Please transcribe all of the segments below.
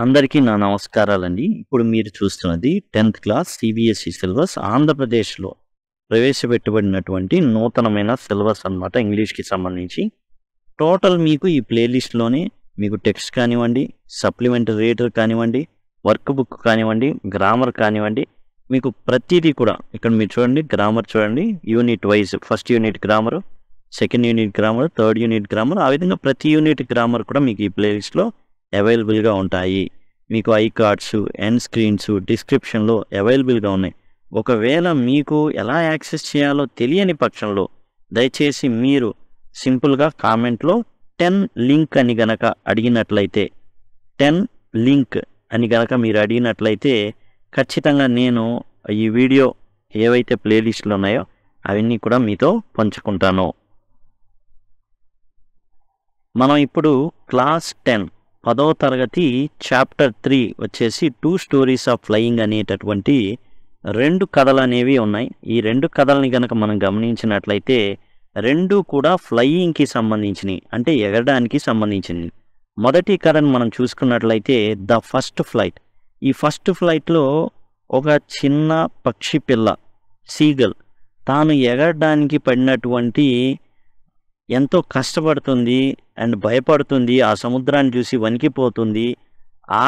అందరికీ నా నమస్కారాలండి. ఇప్పుడు మీరు చూస్తున్నది 10th క్లాస్ CBSE సిలబస్ ఆంధ్రప్రదేశ్‌లో ప్రవేశపెట్టబడినటువంటి నూతనమైన సిలబస్ అన్నమాట ఇంగ్లీష్‌కి సంబంధించి. టోటల్ మీకు ఈ ప్లేలిస్ట్‌లోనే మీకు టెక్స్ట్ కానివ్వండి, సప్లిమెంటరీ రీడర్ కానివ్వండి, వర్క్ బుక్ కానివ్వండి, గ్రామర్ కానివ్వండి, మీకు ప్రతీదీ కూడా ఇక్కడ మీరు చూడండి గ్రామర్ చూడండి unit wise first unit grammar, second unit grammar, third unit grammar, ఆ విధంగా ప్రతి యూనిట్ గ్రామర్ కూడా మీకు ఈ ప్లేలిస్ట్‌లో అవైలబుల్గా ఉంటాయి. మీకు ఐ కార్డ్స్, ఎండ్ స్క్రీన్స్ డిస్క్రిప్షన్లో అవైలబుల్గా ఉన్నాయి. ఒకవేళ మీకు ఎలా యాక్సెస్ చేయాలో తెలియని పక్షంలో దయచేసి మీరు సింపుల్గా కామెంట్లో 10 లింక్ అని గనక అడిగినట్లయితే 10 లింక్ అని గనక మీరు అడిగినట్లయితే ఖచ్చితంగా నేను ఈ వీడియో ఏవైతే ప్లేలిస్టులు ఉన్నాయో అవన్నీ కూడా మీతో పంచుకుంటాను. మనం ఇప్పుడు క్లాస్ 10వ తరగతి చాప్టర్ 3 వచ్చేసి 2 స్టోరీస్ ఆఫ్ ఫ్లయింగ్ అనేటటువంటి 2 కథలు అనేవి ఉన్నాయి. ఈ 2 కథల్ని కనుక మనం గమనించినట్లయితే 2 కూడా ఫ్లయింగ్కి సంబంధించినవి, అంటే ఎగరడానికి సంబంధించినవి. మొదటి కథను మనం చూసుకున్నట్లయితే ద ఫస్ట్ ఫ్లైట్. ఈ ఫస్ట్ ఫ్లైట్లో ఒక చిన్న పక్షి పిల్ల సీగల్ తాను ఎగరడానికి పడినటువంటి ఎంతో కష్టపడుతుంది అండ్ భయపడుతుంది, ఆ సముద్రాన్ని చూసి వణికిపోతుంది.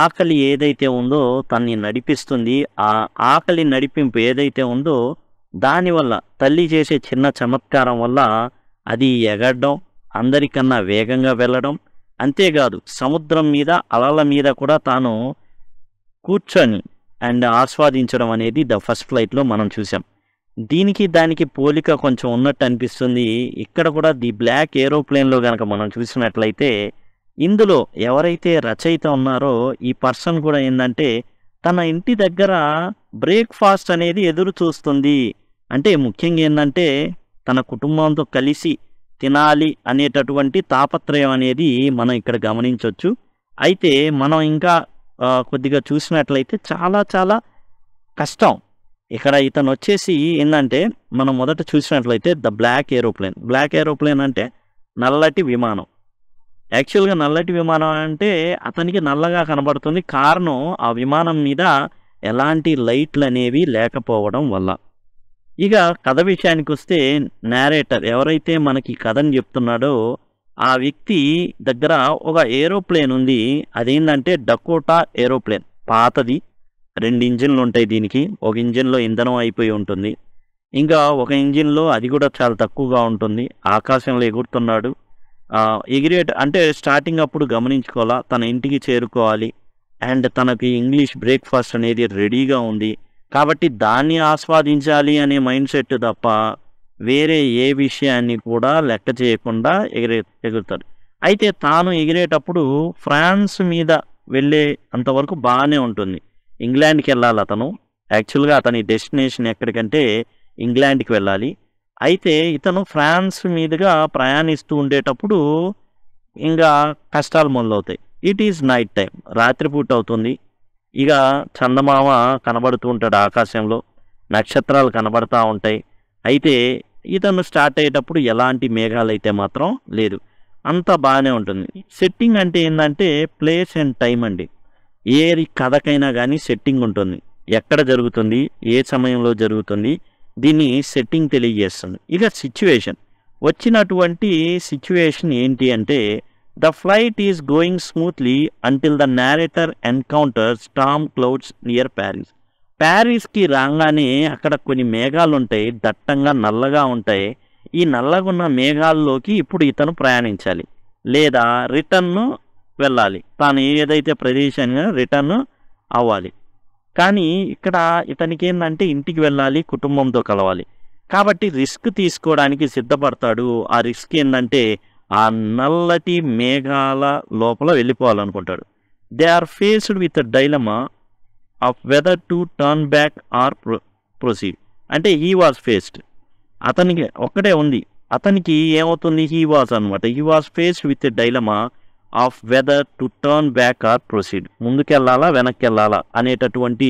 ఆకలి ఏదైతే ఉందో తన్ని నడిపిస్తుంది. ఆ ఆకలి నడిపింపు ఏదైతే ఉందో దానివల్ల తల్లి చేసే చిన్న చమత్కారం వల్ల అది ఎగరడం, అందరికన్నా వేగంగా వెళ్ళడం, అంతేకాదు సముద్రం మీద అలల మీద కూడా తాను కూర్చొని అండ్ ఆస్వాదించడం అనేది ద ఫస్ట్ ఫ్లైట్లో మనం చూసాం. దీనికి దానికి పోలిక కొంచెం ఉన్నట్టు అనిపిస్తుంది. ఇక్కడ కూడా ది బ్లాక్ ఏరోప్లేన్లో కనుక మనం చూసినట్లయితే ఇందులో ఎవరైతే రచయిత ఉన్నారో ఈ పర్సన్ కూడా ఏంటంటే తన ఇంటి దగ్గర బ్రేక్ఫాస్ట్ అనేది ఎదురు చూస్తుంది. అంటే ముఖ్యంగా ఏంటంటే తన కుటుంబంతో కలిసి తినాలి అనేటటువంటి తాపత్రయం అనేది మనం ఇక్కడ గమనించవచ్చు. అయితే మనం ఇంకా కొద్దిగా చూసినట్లయితే చాలా కష్టం. ఇక్కడ ఇతను వచ్చేసి ఏంటంటే మనం మొదట చూసినట్లయితే the black aeroplane. Black aeroplane అంటే నల్లటి విమానం. యాక్చువల్గా నల్లటి విమానం అంటే అతనికి నల్లగా కనబడుతుంది. కారణం ఆ విమానం మీద ఎలాంటి లైట్లు అనేవి లేకపోవడం వల్ల. ఇక కథ విషయానికి వస్తే నేరేటర్ ఎవరైతే మనకి కథను చెప్తున్నాడో ఆ వ్యక్తి దగ్గర ఒక ఏరోప్లేన్ ఉంది. అదేంటంటే డకోటా ఏరోప్లేన్, పాతది. 2 ఇంజిన్లు ఉంటాయి దీనికి. ఒక ఇంజిన్లో ఇంధనం అయిపోయి ఉంటుంది, ఇంకా ఒక ఇంజిన్లో అది కూడా చాలా తక్కువగా ఉంటుంది. ఆకాశంలో ఎగురుతున్నాడు. అంటే స్టార్టింగ్ అప్పుడు గమనించుకోవాలా, తన ఇంటికి చేరుకోవాలి అండ్ తనకి ఇంగ్లీష్ బ్రేక్ఫాస్ట్ అనేది రెడీగా ఉంది కాబట్టి దాన్ని ఆస్వాదించాలి అనే మైండ్ సెట్ తప్ప వేరే ఏ విషయాన్ని కూడా లెక్క చేయకుండా ఎగురుతాడు. అయితే తాను ఎగిరేటప్పుడు ఫ్రాన్స్ మీద వెళ్ళే అంతవరకు బాగానే ఉంటుంది. ఇంగ్లాండ్కి వెళ్ళాలి అతను. యాక్చువల్గా అతని డెస్టినేషన్ ఎక్కడికంటే ఇంగ్లాండ్కి వెళ్ళాలి. అయితే ఇతను ఫ్రాన్స్ మీదుగా ప్రయాణిస్తూ ఉండేటప్పుడు ఇంకా కష్టాలు మొదలవుతాయి. ఇట్ ఈజ్ నైట్ టైం, రాత్రిపూట అవుతుంది. ఇక చందమామ కనబడుతూ ఉంటాడు ఆకాశంలో, నక్షత్రాలు కనబడతా ఉంటాయి. అయితే ఇతను స్టార్ట్ అయ్యేటప్పుడు ఎలాంటి మేఘాలు అయితే మాత్రం లేదు, అంతా బాగానే ఉంటుంది. సెట్టింగ్ అంటే ఏంటంటే ప్లేస్ అండ్ టైం అండి. ఏ కథకైనా కానీ సెట్టింగ్ ఉంటుంది, ఎక్కడ జరుగుతుంది, ఏ సమయంలో జరుగుతుంది, దీన్ని సెట్టింగ్ తెలియజేస్తుంది. ఇక సిచ్యువేషన్, వచ్చినటువంటి సిచ్యువేషన్ ఏంటి అంటే the flight is going smoothly until the narrator encounter storm clouds near Paris. ప్యారిస్కి రాగానే అక్కడ కొన్ని మేఘాలు ఉంటాయి, దట్టంగా నల్లగా ఉంటాయి. ఈ నల్లగున్న మేఘాల్లోకి ఇప్పుడు ఇతను ప్రయాణించాలి లేదా రిటర్న్ వెళ్ళాలి. తాను ఏదైతే ప్రదేశాన్ని రిటర్న్ అవ్వాలి. కానీ ఇక్కడ ఇతనికి ఏంటంటే ఇంటికి వెళ్ళాలి, కుటుంబంతో కలవాలి. కాబట్టి రిస్క్ తీసుకోవడానికి సిద్ధపడతాడు. ఆ రిస్క్ ఏంటంటే ఆ నల్లటి మేఘాల లోపల వెళ్ళిపోవాలనుకుంటాడు. They are faced with dilemma of whether to turn back or proceed. అంటే హీ వాజ్ ఫేస్డ్, అతనికి ఒక్కటే ఉంది. అతనికి ఏమవుతుంది, he was faced with dilemma of whether to turn back or proceed. ముందుకెళ్ళాలా వెనక్కి వెళ్ళాలా అనేటటువంటి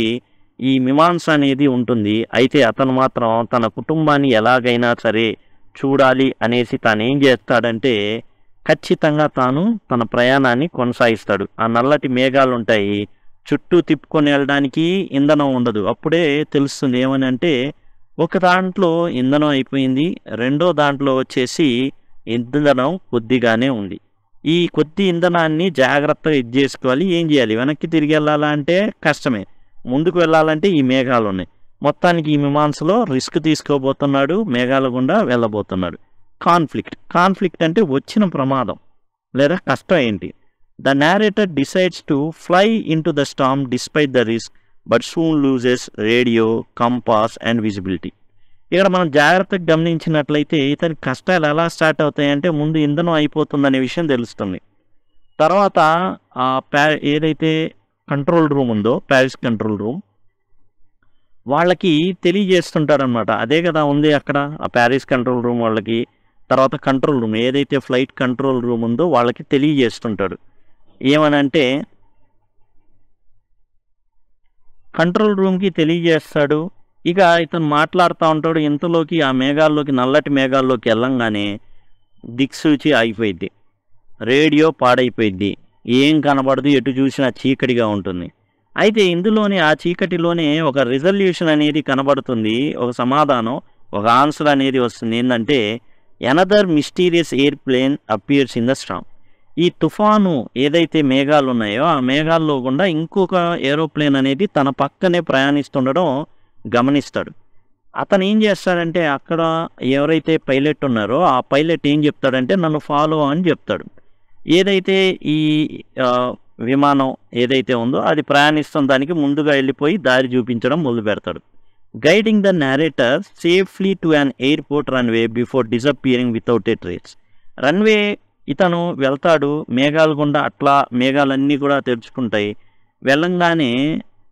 ఈ మీమాంస అనేది ఉంటుంది. అయితే అతను మాత్రం తన కుటుంబాన్ని ఎలాగైనా సరే చూడాలి అనేసి తాను ఏం చేస్తాడంటే ఖచ్చితంగా తాను తన ప్రయాణాన్ని కొనసాగిస్తాడు. ఆ నల్లటి మేఘాలు ఉంటాయి, చుట్టూ తిప్పుకొని వెళ్ళడానికి ఇంధనం ఉండదు. అప్పుడే తెలుస్తుంది ఏమని అంటే, ఒక దాంట్లో ఇంధనం అయిపోయింది, రెండో దాంట్లో వచ్చేసి ఇంధనం కొద్దిగానే ఉంది. ఈ కొద్ది ఇంధనాన్ని జాగ్రత్తగా ఇది చేసుకోవాలి. ఏం చేయాలి? వెనక్కి తిరిగి వెళ్ళాలంటే కష్టమే, ముందుకు వెళ్ళాలంటే ఈ మేఘాలు ఉన్నాయి. మొత్తానికి ఈ మీమాంసలో రిస్క్ తీసుకోబోతున్నాడు, మేఘాల గుండా వెళ్ళబోతున్నాడు. కాన్ఫ్లిక్ట్ అంటే వచ్చిన ప్రమాదం లేదా కష్టం ఏంటి? The narrator decides to fly into the storm despite the risk, but soon loses radio, compass and visibility. ఇక్కడ మనం జాగ్రత్తగా గమనించినట్లయితే ఇతని కష్టాలు ఎలా స్టార్ట్ అవుతాయంటే, ముందు ఇంధనం అయిపోతుందనే విషయం తెలుస్తుంది. తర్వాత ఏదైతే కంట్రోల్ రూమ్ ఉందో, ప్యారిస్ కంట్రోల్ రూమ్, వాళ్ళకి తెలియజేస్తుంటారనమాట. అదే కదా ఉంది అక్కడ ఆ ప్యారిస్ కంట్రోల్ రూమ్ వాళ్ళకి. తర్వాత కంట్రోల్ రూమ్ ఏదైతే ఫ్లైట్ కంట్రోల్ రూమ్ ఉందో వాళ్ళకి తెలియజేస్తుంటాడు. ఏమనంటే కంట్రోల్ రూమ్కి తెలియజేస్తాడు. ఇక ఇతను మాట్లాడుతూ ఉంటాడు. ఇంతలోకి ఆ మేఘాల్లోకి, నల్లటి మేఘాల్లోకి వెళ్ళంగానే దిక్సూచి అయిపోయింది, రేడియో పాడైపోయింది, ఏం కనబడదు, ఎటు చూసినా చీకటిగా ఉంటుంది. అయితే ఇందులోనే ఆ చీకటిలోనే ఒక రిజల్యూషన్ అనేది కనబడుతుంది, ఒక సమాధానం, ఒక ఆన్సర్ అనేది వస్తుంది. ఏంటంటే, another mysterious airplane appears in the Storm. ఈ తుఫాను ఏదైతే మేఘాలు ఉన్నాయో ఆ మేఘాల్లో గుండా ఇంకొక ఏరోప్లేన్ అనేది తన పక్కనే ప్రయాణిస్తుండడం గమనిస్తాడు. అతను ఏం చేస్తాడంటే, అక్కడ ఎవరైతే పైలట్ ఉన్నారో ఆ పైలట్ ఏం చెప్తాడంటే, నన్ను ఫాలో అని చెప్తాడు. ఏదైతే ఈ విమానం ఏదైతే ఉందో అది ప్రయాణిస్తున్న దానికి ముందుగా వెళ్ళిపోయి దారి చూపించడం మొదలు పెడతాడు. Guiding the narrator safely to an airport runway before disappearing without a trace. Runway ఇతను వెళ్తాడు, మేఘాలు గుండా అట్లా మేఘాలన్నీ కూడా తెరుచుకుంటాయి. వెళ్ళంగానే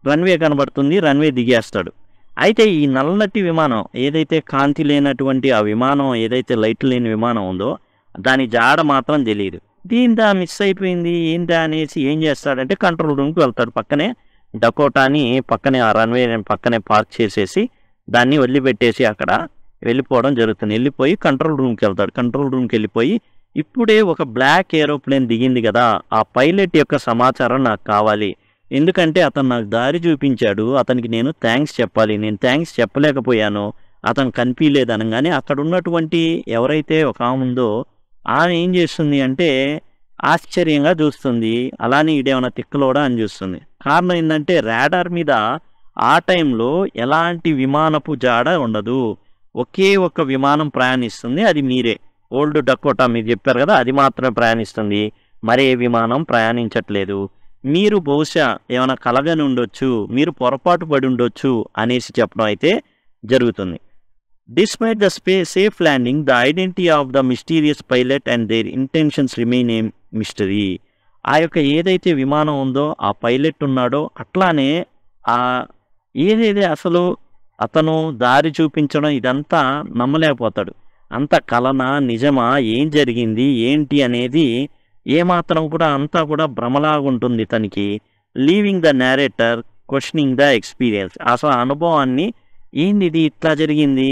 రన్వే కనబడుతుంది, రన్వే దిగేస్తాడు. అయితే ఈ నల్లటి విమానం ఏదైతే కాంతి లేనటువంటి ఆ విమానం ఏదైతే లైట్ లేని విమానం ఉందో దాని జాడ మాత్రం తెలియదు. దీంతో మిస్ అయిపోయింది ఏంటా అనేసి ఏం చేస్తాడంటే కంట్రోల్ రూమ్కి వెళ్తాడు. పక్కనే డకోటాని పక్కనే ఆ రన్వే పక్కనే పార్క్ చేసేసి దాన్ని వదిలిపెట్టేసి అక్కడ వెళ్ళిపోవడం జరుగుతుంది. వెళ్ళిపోయి కంట్రోల్ రూమ్కి వెళ్తాడు. కంట్రోల్ రూమ్కి వెళ్ళిపోయి, ఇప్పుడే ఒక బ్లాక్ ఏరోప్లేన్ దిగింది కదా, ఆ పైలట్ యొక్క సమాచారం నాకు కావాలి. ఎందుకంటే అతను నాకు దారి చూపించాడు, అతనికి నేను థ్యాంక్స్ చెప్పాలి. నేను థ్యాంక్స్ చెప్పలేకపోయాను, అతను కనిపించలేదు అనగానే అక్కడ ఉన్నటువంటి ఎవరైతే ఒక ఆమె ఉందో ఆమె ఏం చేస్తుంది అంటే ఆశ్చర్యంగా చూస్తుంది. అలానే ఇదేమన్నా తిక్కలోడా అని చూస్తుంది. కారణం ఏంటంటే రాడార్ మీద ఆ టైంలో ఎలాంటి విమానపు జాడ ఉండదు, ఒకే ఒక్క విమానం ప్రయాణిస్తుంది, అది మీరే. ఓల్డ్ డకోటా మీరు చెప్పారు కదా, అది మాత్రమే ప్రయాణిస్తుంది, మరే విమానం ప్రయాణించట్లేదు. మీరు బహుశా ఏమైనా కలగని ఉండొచ్చు, మీరు పొరపాటు పడి ఉండొచ్చు అనేసి చెప్పడం అయితే జరుగుతుంది. Despite the safe landing, the identity of the mysterious pilot and there intentions remain A mystery. ఆ యొక్క ఏదైతే విమానం ఉందో ఆ పైలట్ ఉన్నాడో అట్లానే ఏదైతే అసలు అతను దారి చూపించడం ఇదంతా నమ్మలేకపోతాడు. అంత కలనా నిజమా, ఏం జరిగింది ఏంటి అనేది ఏమాత్రం కూడా అంతా కూడా భ్రమలాగుంటుంది తనకి. Leaving the narrator questioning the experience. అసలు అనుభవాన్ని, ఏంది ఇది ఇట్లా జరిగింది,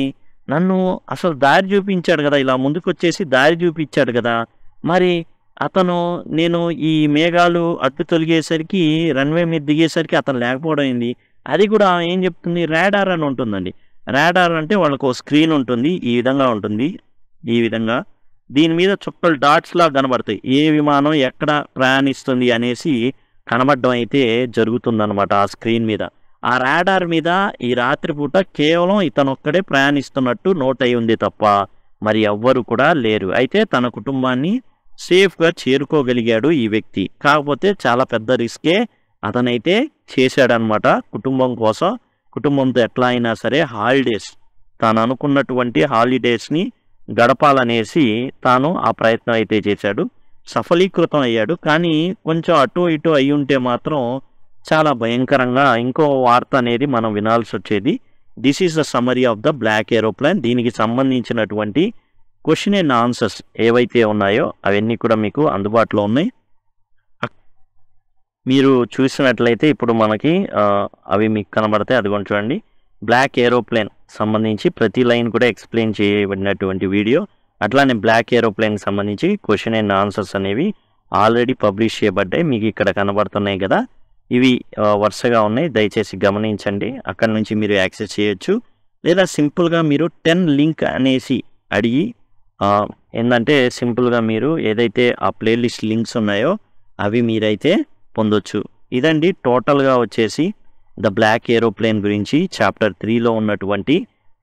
నన్ను అసలు దారి చూపించాడు కదా, ఇలా ముందుకు వచ్చేసి దారి చూపించాడు కదా, మరి అతను నేను ఈ మేఘాలు అడ్డు తొలిగేసరికి రన్వే మీద దిగేసరికి అతను లేకపోవడం ఏంది. అది కూడా ఏం చెప్తుంది, రాడార్ అని ఉంటుందండి. రాడార్ అంటే వాళ్ళకు స్క్రీన్ ఉంటుంది, ఈ విధంగా ఉంటుంది, ఈ విధంగా దీని మీద చుక్కలు డాట్స్ లా కనబడతాయి, ఏ విమానం ఎక్కడ ప్రయాణిస్తుంది అనేసి కనబడడం అయితే జరుగుతుందన్నమాట ఆ స్క్రీన్ మీద. ఆ రాడార్ మీద ఈ రాత్రిపూట కేవలం ఇతనొక్కడే ప్రయాణిస్తున్నట్టు నోట్ అయి ఉంది తప్ప మరి ఎవ్వరు కూడా లేరు. అయితే తన కుటుంబాన్ని సేఫ్గా చేరుకోగలిగాడు ఈ వ్యక్తి. కాకపోతే చాలా పెద్ద రిస్కే అతనైతే చేశాడనమాట కుటుంబం కోసం. కుటుంబంతో ఎట్లా అయినా సరే హాలిడేస్, తాను అనుకున్నటువంటి హాలిడేస్ని గడపాలనేసి తాను ఆ ప్రయత్నం అయితే చేశాడు. సఫలీకృతం అయ్యాడు. కానీ కొంచెం అటు ఇటు అయి ఉంటే మాత్రం చాలా భయంకరంగా ఇంకో వార్త అనేది మనం వినాల్సి వచ్చేది. This is the summary of the black aeroplane. దీనికి సంబంధించినటువంటి క్వశ్చన్ అండ్ ఆన్సర్స్ ఏవైతే ఉన్నాయో అవన్నీ కూడా మీకు అందుబాటులో ఉన్నాయి. మీరు చూసినట్లయితే ఇప్పుడు మనకి అవి మీకు కనబడతాయి. అది చూడండి, బ్లాక్ ఏరోప్లేన్ సంబంధించి ప్రతి లైన్ కూడా ఎక్స్ప్లెయిన్ చేయబడినటువంటి వీడియో. అట్లానే బ్లాక్ ఏరోప్లేన్కి సంబంధించి క్వశ్చన్ అండ్ ఆన్సర్స్ అనేవి ఆల్రెడీ పబ్లిష్ చేయబడ్డాయి, మీకు ఇక్కడ కనబడుతున్నాయి కదా. ఇవి వరుసగా ఉన్నాయి, దయచేసి గమనించండి. అక్కడ నుంచి మీరు యాక్సెస్ చేయొచ్చు, లేదా సింపుల్గా మీరు 10 లింక్ అనేసి అడిగి ఏంటంటే సింపుల్గా మీరు ఏదైతే ఆ ప్లేలిస్ట్ లింక్స్ ఉన్నాయో అవి మీరైతే పొందొచ్చు. ఇదండి టోటల్గా వచ్చేసి ద బ్లాక్ ఏరోప్లేన్ గురించి చాప్టర్ 3లో ఉన్నటువంటి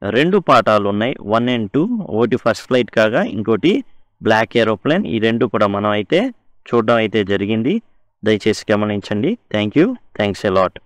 2 పాఠాలు ఉన్నాయి, 1 and 2. ఒకటి ఫస్ట్ ఫ్లైట్ కాగా ఇంకోటి బ్లాక్ ఏరోప్లేన్. ఈ 2 కూడా మనం అయితే చూడడం అయితే జరిగింది. దయచేసి గమనించండి. Thanks a lot.